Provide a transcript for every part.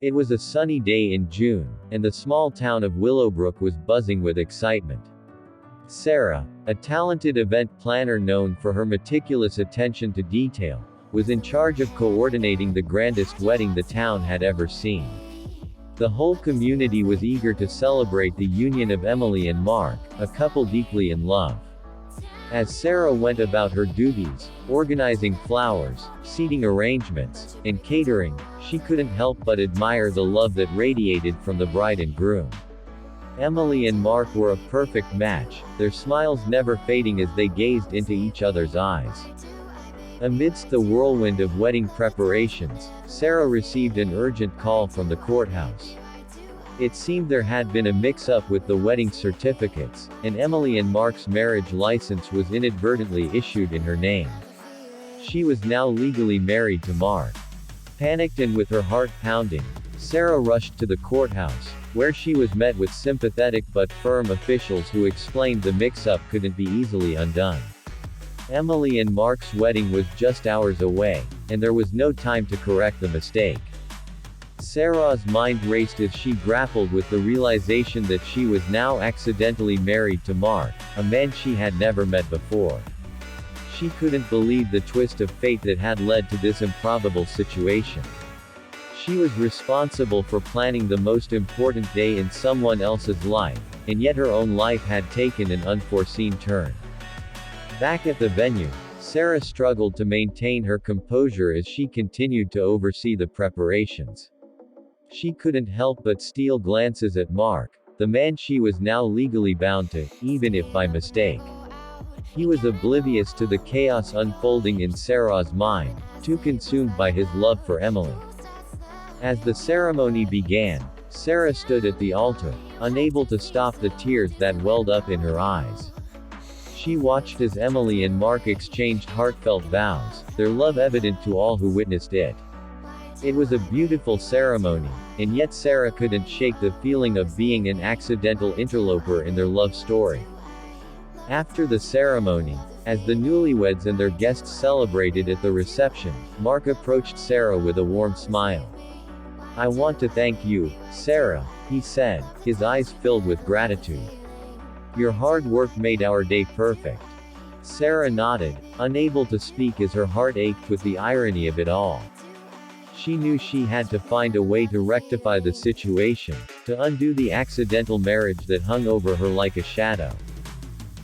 It was a sunny day in June, and the small town of Willowbrook was buzzing with excitement. Sarah, a talented event planner known for her meticulous attention to detail, was in charge of coordinating the grandest wedding the town had ever seen. The whole community was eager to celebrate the union of Emily and Mark, a couple deeply in love. As Sarah went about her duties, organizing flowers, seating arrangements, and catering, she couldn't help but admire the love that radiated from the bride and groom. Emily and Mark were a perfect match, their smiles never fading as they gazed into each other's eyes. Amidst the whirlwind of wedding preparations, Sarah received an urgent call from the courthouse. It seemed there had been a mix-up with the wedding certificates, and Emily and Mark's marriage license was inadvertently issued in her name. She was now legally married to Mark. Panicked and with her heart pounding, Sarah rushed to the courthouse, where she was met with sympathetic but firm officials who explained the mix-up couldn't be easily undone. Emily and Mark's wedding was just hours away, and there was no time to correct the mistake. Sarah's mind raced as she grappled with the realization that she was now accidentally married to Mark, a man she had never met before. She couldn't believe the twist of fate that had led to this improbable situation. She was responsible for planning the most important day in someone else's life, and yet her own life had taken an unforeseen turn. Back at the venue, Sarah struggled to maintain her composure as she continued to oversee the preparations. She couldn't help but steal glances at Mark, the man she was now legally bound to, even if by mistake. He was oblivious to the chaos unfolding in Sarah's mind, too consumed by his love for Emily. As the ceremony began, Sarah stood at the altar, unable to stop the tears that welled up in her eyes. She watched as Emily and Mark exchanged heartfelt vows, their love evident to all who witnessed it. It was a beautiful ceremony, and yet Sarah couldn't shake the feeling of being an accidental interloper in their love story. After the ceremony, as the newlyweds and their guests celebrated at the reception, Mark approached Sarah with a warm smile. "I want to thank you, Sarah," he said, his eyes filled with gratitude. "Your hard work made our day perfect." Sarah nodded, unable to speak as her heart ached with the irony of it all. She knew she had to find a way to rectify the situation, to undo the accidental marriage that hung over her like a shadow.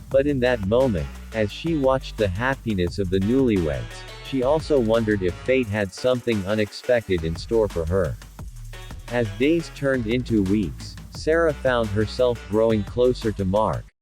But in that moment, as she watched the happiness of the newlyweds, she also wondered if fate had something unexpected in store for her. As days turned into weeks, Sarah found herself growing closer to Mark,